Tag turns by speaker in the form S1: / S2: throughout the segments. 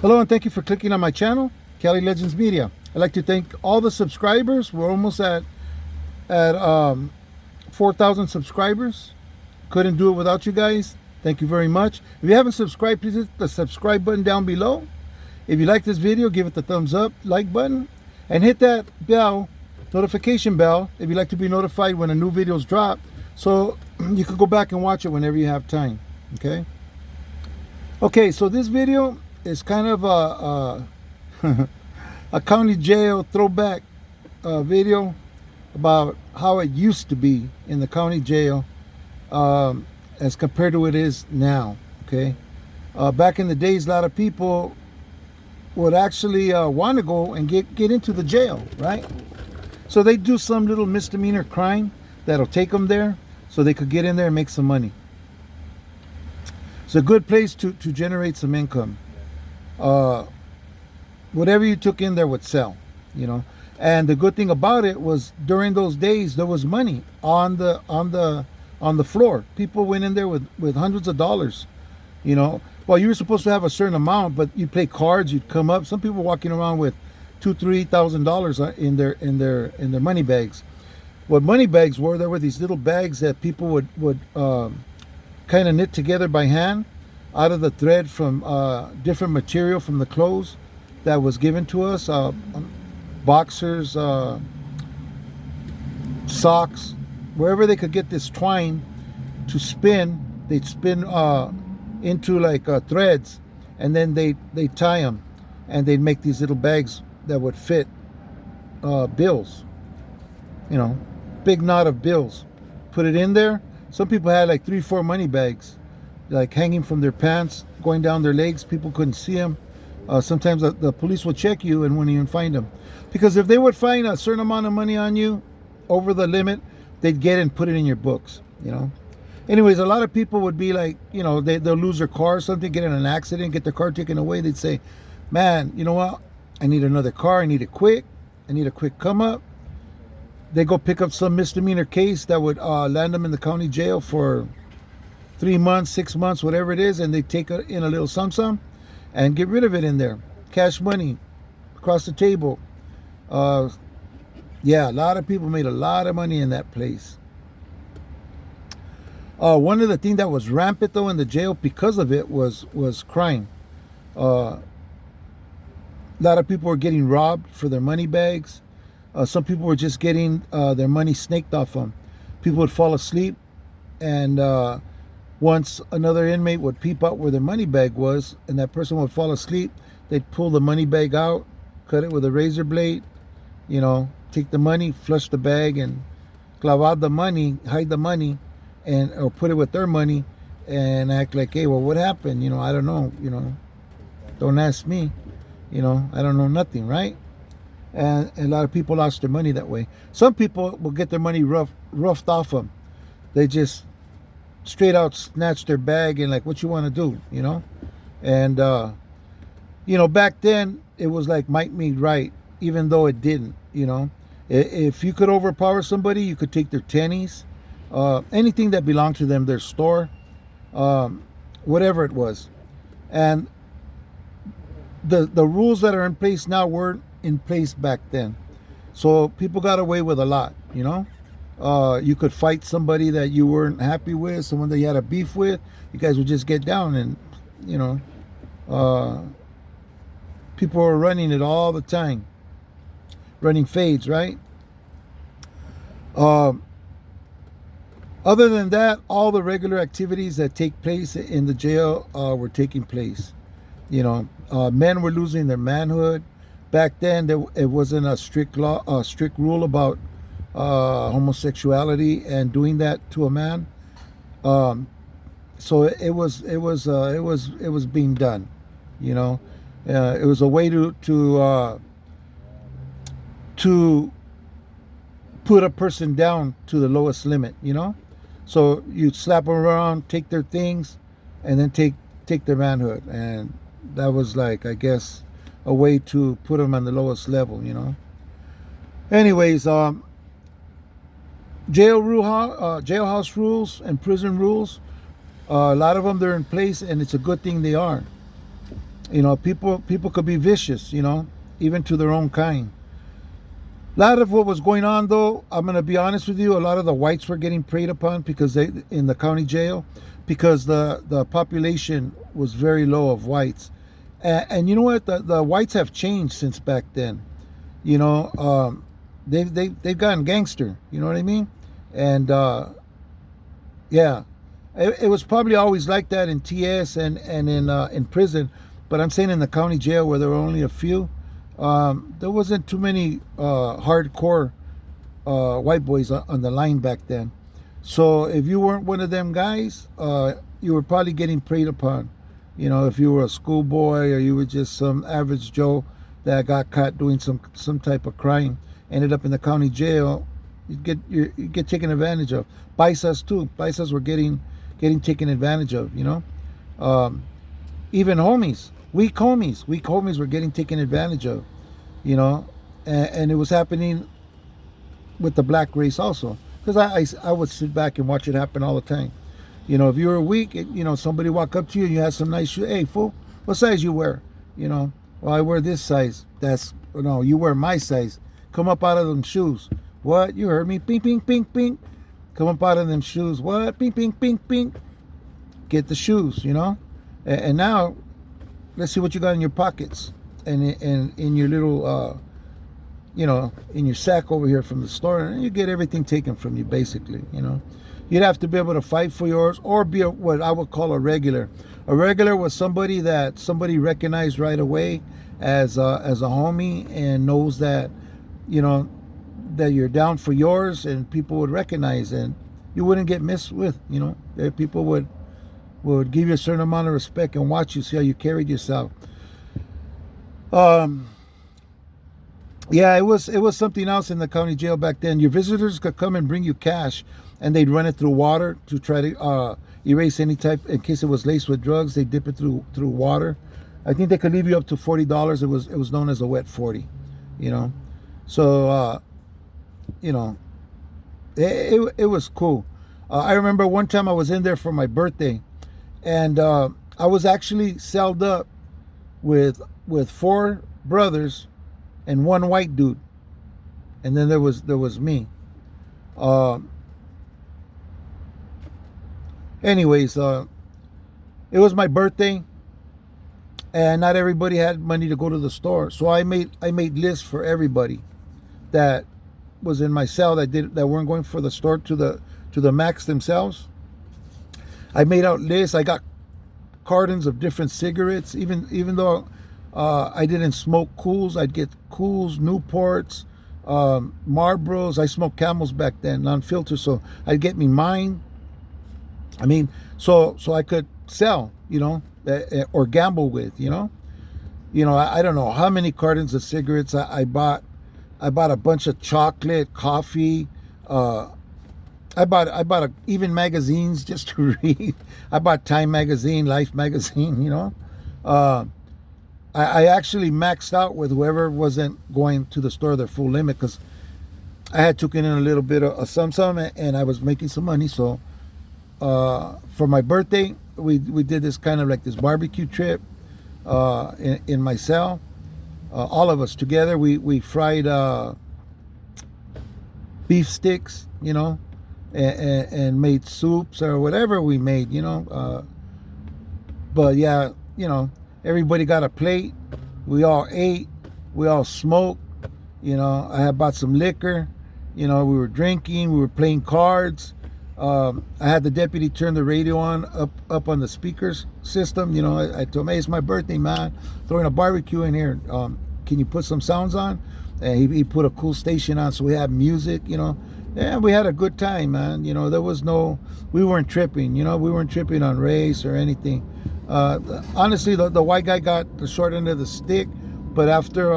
S1: Hello and thank you for clicking on my channel, Cali Legends Media. I'd like to thank all the subscribers. We're almost at 4,000 subscribers. Couldn't do it without you guys. Thank you very much. If you haven't subscribed, please hit the subscribe button down below. If you like this video, give it the thumbs up, like button, and hit that bell, notification bell, if you'd like to be notified when a new video is dropped, so you can go back and watch it whenever you have time. Okay, so this video is kind of a county jail throwback video about how it used to be in the county jail as compared to what it is now. Back in the days, a lot of people would actually want to go and get into the jail, right? So they do some little misdemeanor crime that'll take them there so they could get in there and make some money. It's a good place to generate some income. Whatever you took in there would sell, and the good thing about it was during those days there was money on the floor. People went in there with hundreds of dollars. Well, you were supposed to have a certain amount, but you play cards, you'd come up. Some people were walking around with $2,000-3,000 in their money bags. What money bags were, there were these little bags that people would kind of knit together by hand out of the thread from different material from the clothes that was given to us, boxers, socks, wherever they could get this twine to spin. They'd spin into like threads, and then they tie them, and they'd make these little bags that would fit bills, big knot of bills. Put it in there. Some people had like 3-4 money bags, like hanging from their pants, going down their legs. People couldn't see them. Sometimes the police would check you and wouldn't even find them, because if they would find a certain amount of money on you over the limit, they'd get it and put it in your books. Anyways, a lot of people would be like, they'll lose their car or something, get in an accident, get their car taken away. They'd say, man, you know what? I need another car. I need it quick. I need a quick come up. They go pick up some misdemeanor case that would land them in the county jail for 3 months, 6 months, whatever it is, and they take in a little sum and get rid of it in there. Cash money across the table. Yeah, a lot of people made a lot of money in that place. One of the things that was rampant though in the jail because of it was crime. A lot of people were getting robbed for their money bags. Some people were just getting their money snaked off them. People would fall asleep, and once another inmate would peep out where their money bag was, and that person would fall asleep, they'd pull the money bag out, cut it with a razor blade, take the money, flush the bag, and clavar the money, hide the money, or put it with their money, and act like, hey, well, what happened? I don't know. Don't ask me. I don't know nothing, right? And a lot of people lost their money that way. Some people will get their money roughed off them. They just straight out snatch their bag and like, what you want to do, And back then it was like might mean right, even though it didn't. If you could overpower somebody, you could take their tennies, anything that belonged to them, their store, whatever it was. And the rules that are in place now weren't in place back then. So people got away with a lot, You could fight somebody that you weren't happy with, someone that you had a beef with. You guys would just get down and, people were running it all the time. Running fades, right? Other than that, all the regular activities that take place in the jail were taking place. Men were losing their manhood. Back then, it wasn't a strict rule about homosexuality and doing that to a man. So it was being done. It was a way to put a person down to the lowest limit. So you'd slap them around, take their things, and then take their manhood, and that was like, I guess, a way to put them on the lowest level. Anyways, jailhouse rules and prison rules, a lot of them, they're in place, and it's a good thing they are. You know, people could be vicious, you know, even to their own kind. A lot of what was going on, though, I'm going to be honest with you, a lot of the whites were getting preyed upon because they in the county jail, because the population was very low of whites. And you know what? The whites have changed since back then. You know, they've gotten gangster. You know what I mean? And yeah, it was probably always like that in TS and in prison. But I'm saying in the county jail where there were only a few, there wasn't too many hardcore white boys on the line back then. So if you weren't one of them guys, you were probably getting preyed upon. You know, if you were a schoolboy or you were just some average Joe that got caught doing some type of crime, ended up in the county jail, you get taken advantage of. Paisas too. Paisas were getting taken advantage of. You know, even weak homies were getting taken advantage of. You know, and it was happening with the black race also, because I would sit back and watch it happen all the time. You know, if you were weak, you know, somebody walk up to you and you had some nice shoes. Hey, fool, what size you wear? You know, well, I wear this size. No, you wear my size. Come up out of them shoes. What? You heard me? Ping, ping, ping, ping. Come up out of them shoes. What? Ping, ping, ping, ping. Get the shoes, you know? And now, let's see what you got in your pockets and in your little, you know, in your sack over here from the store. And you get everything taken from you, basically, you know? You'd have to be able to fight for yours, or be what I would call a regular. A regular was somebody that somebody recognized right away as a homie and knows that, you know, that you're down for yours, and people would recognize, and you wouldn't get messed with. You know, people would give you a certain amount of respect and watch you, see how you carried yourself. Yeah, it was something else in the county jail back then. Your visitors could come and bring you cash, and they'd run it through water to try to erase any type, in case it was laced with drugs. They dip it through water. I think they could leave you up to $40. It was known as a wet 40, you know. So you know, it was cool. I remember one time I was in there for my birthday, and I was actually celled up with 4 brothers and 1 white dude, and then there was me. Anyways, it was my birthday, and not everybody had money to go to the store, so I made lists for everybody that was in my cell that weren't going for the store to the max themselves. I made out lists. I got cartons of different cigarettes, even though I didn't smoke Cools. I'd get Cools, Newports, Marlboros. I smoked Camels back then, non-filter, so I'd get me mine. I mean, so I could sell, you know, or gamble with, you know. I don't know how many cartons of cigarettes I bought. I bought a bunch of chocolate, coffee. I bought even magazines just to read. I bought Time magazine, Life magazine, you know. I actually maxed out with whoever wasn't going to the store their full limit, because I had taken in a little bit of some, and I was making some money. So for my birthday, we did this kind of like this barbecue trip in my cell. All of us together, we fried beef sticks, you know, and made soups or whatever we made, you know. But yeah, you know, everybody got a plate. We all ate. We all smoked. You know, I had bought some liquor. You know, we were drinking. We were playing cards. I had the deputy turn the radio on up on the speakers system. You know, I told him, hey, it's my birthday, man. Throwing a barbecue in here. Can you put some sounds on? And he put a cool station on, so we had music, you know. And we had a good time, man. You know, we weren't tripping, you know. We weren't tripping on race or anything. Honestly, the white guy got the short end of the stick. But after, you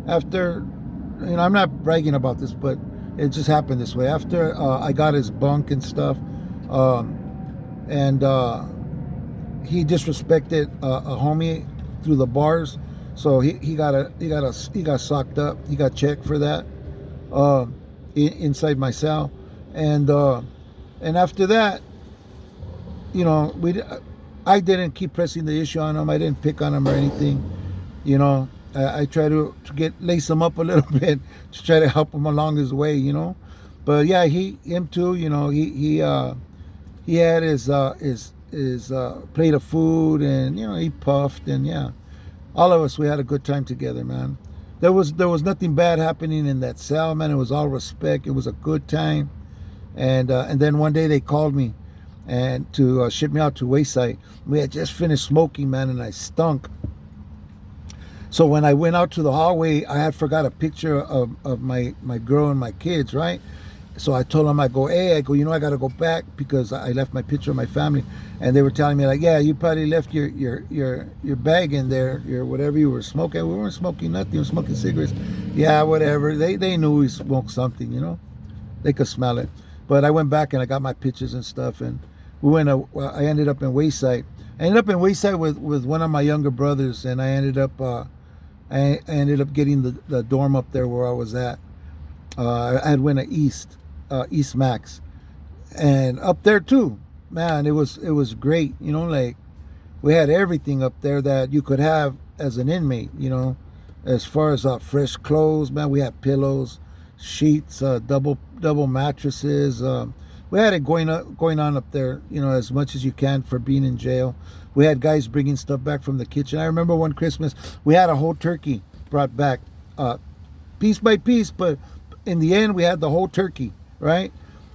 S1: know, I'm not bragging about this, but it just happened this way. After I got his bunk and stuff, and he disrespected a homie through the bars, so he got socked up. He got checked for that inside my cell, and after that, you know, I didn't keep pressing the issue on him. I didn't pick on him or anything. You know, I try to lace him up a little bit to try to help him along his way. You know, but yeah, him too. You know, he had his plate of food, and you know, he puffed, and yeah, all of us, we had a good time together, man. There was nothing bad happening in that cell, man. It was all respect. It was a good time. And then one day they called me and to ship me out to Wayside. We had just finished smoking, man, and I stunk. So when I went out to the hallway, I had forgot a picture of my girl and my kids, right? So I told them, I go, you know, I got to go back because I left my picture of my family. And they were telling me, like, yeah, you probably left your bag in there, your whatever you were smoking. We weren't smoking nothing. We were smoking cigarettes. Yeah, whatever. They knew we smoked something, you know. They could smell it. But I went back and I got my pictures and stuff. And I ended up in Wayside. I ended up in Wayside with one of my younger brothers. And I ended up getting the dorm up there where I was at. I had went to East Max, and up there too, man, it was great. You know, like we had everything up there that you could have as an inmate. You know, as far as fresh clothes, man, we had pillows, sheets, double mattresses. We had it going on up there. You know, as much as you can for being in jail. We had guys bringing stuff back from the kitchen. I remember one Christmas we had a whole turkey brought back, piece by piece, but in the end we had the whole turkey, right?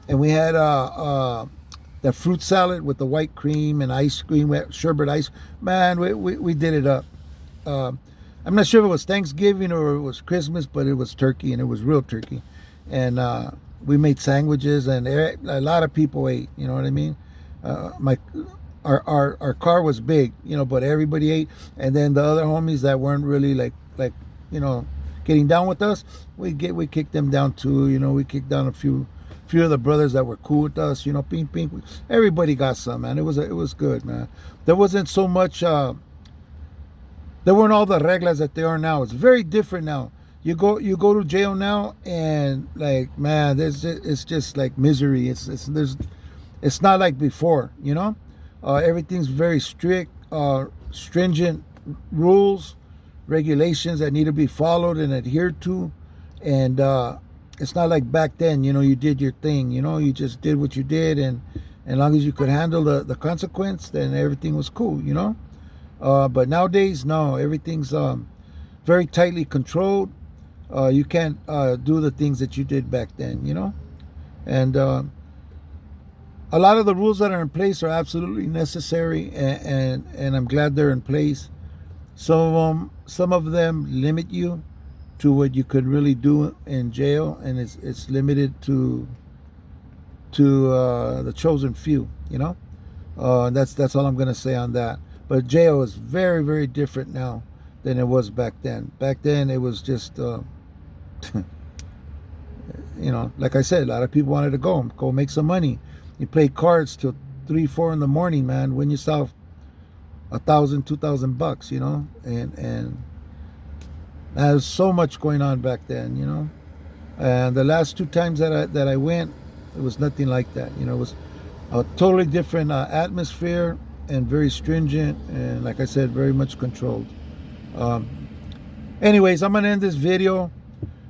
S1: And we had the fruit salad with the white cream and ice cream, sherbet ice. Man, we did it up. I'm not sure if it was Thanksgiving or it was Christmas, but it was turkey, and it was real turkey. And we made sandwiches, and a lot of people ate. You know what I mean? Our car was big, you know, but everybody ate. And then the other homies that weren't really like you know, getting down with us, we kicked them down too. You know, we kicked down a few of the brothers that were cool with us. You know, ping. Everybody got some, man. It was good, man. There wasn't so much. There weren't all the reglas that there are now. It's very different now. You go to jail now, and like, man, it's just like misery. It's not like before. You know, everything's very strict, stringent rules, regulations that need to be followed and adhered to. And it's not like back then, you know, you did your thing, you know, you just did what you did, and as long as you could handle the consequence, then everything was cool, you know. But nowadays, no, everything's very tightly controlled. You can't do the things that you did back then, you know. And a lot of the rules that are in place are absolutely necessary, and I'm glad they're in place. Some of them limit you to what you could really do in jail, and it's limited to the chosen few, you know. That's all I'm gonna say on that. But jail is very, very different now than it was back then. Back then it was just you know, like I said, a lot of people wanted to go make some money. You play cards till 3-4 in the morning, man. Win yourself $1,000-$2,000, you know. And there's so much going on back then, you know. And the last 2 times that I went, it was nothing like that. You know, it was a totally different atmosphere, and very stringent, and like I said, very much controlled. Anyways, I'm gonna end this video.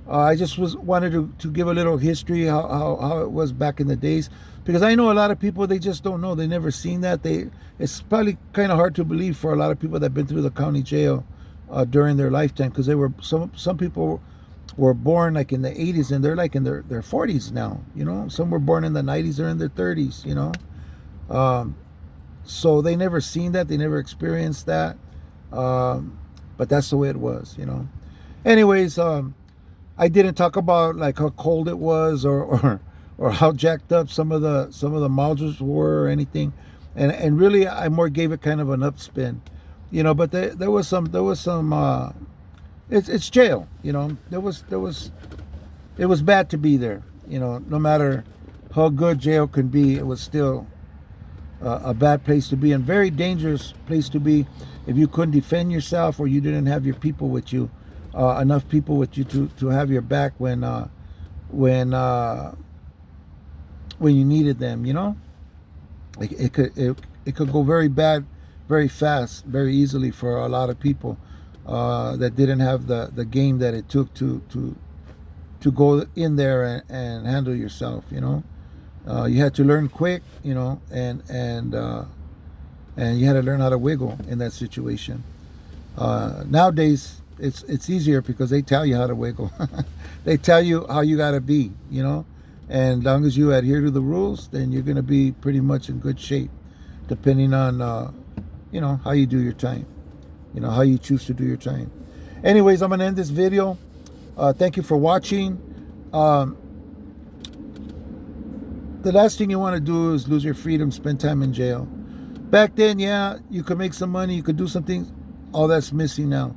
S1: I just wanted to give a little history how it was back in the days, because I know a lot of people, they just don't know. They never seen that. It's probably kind of hard to believe for a lot of people that have been through the county jail during their lifetime, because they were some people were born like in the 80s, and they're like in their 40s now, you know. Some were born in the 90s, they're in their 30s, you know. So they never seen that, they never experienced that, but that's the way it was, you know. Anyways, I didn't talk about like how cold it was, or how jacked up some of the modules were or anything, and really I more gave it kind of an upspin, you know. But there was some it's jail, you know. It was bad to be there, you know. No matter how good jail can be, it was still a bad place to be, and very dangerous place to be if you couldn't defend yourself, or you didn't have your people with you, enough people with you to have your back when you needed them, you know. It could go very bad very fast, very easily for a lot of people that didn't have the game that it took to go in there and handle yourself. You had to learn quick, and you had to learn how to wiggle in that situation. Nowadays, it's easier because they tell you how to wiggle. They tell you how you got to be, and as long as you adhere to the rules, then you're going to be pretty much in good shape, depending on how you do your time, how you choose to do your time. Anyways, I'm going to end this video. Thank you for watching. The last thing you want to do is lose your freedom, spend time in jail. Back then, yeah, you could make some money, you could do some things. All that's missing now.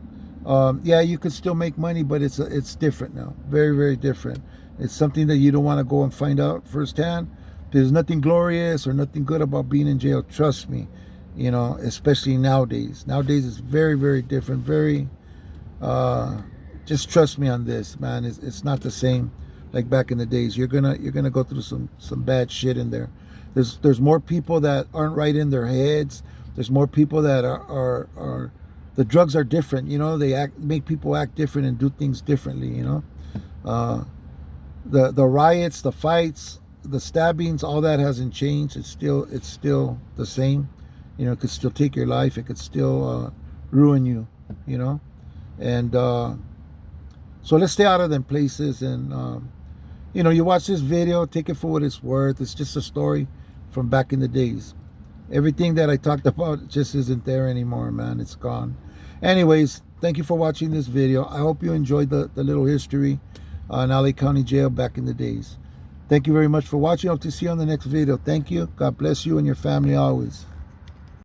S1: Yeah, you could still make money, but it's different now. Very, very different. It's something that you don't want to go and find out firsthand. There's nothing glorious or nothing good about being in jail. Trust me, especially nowadays. Nowadays, it's very, very different. Very, just trust me on this, man. It's not the same like back in the days. You're gonna go through some bad shit in there. There's more people that aren't right in their heads. There's more people that are the drugs are different. They make people act different and do things differently. The riots, the fights, the stabbings, all that hasn't changed. It's still the same. It could still take your life. It could still ruin you. And so let's stay out of them places. And you watch this video, take it for what it's worth. It's just a story from back in the days. Everything that I talked about just isn't there anymore, man. It's gone. Anyways, thank you for watching this video. I hope you enjoyed the little history on LA County Jail back in the days. Thank you very much for watching. Hope to see you on the next video. Thank you. God bless you and your family always.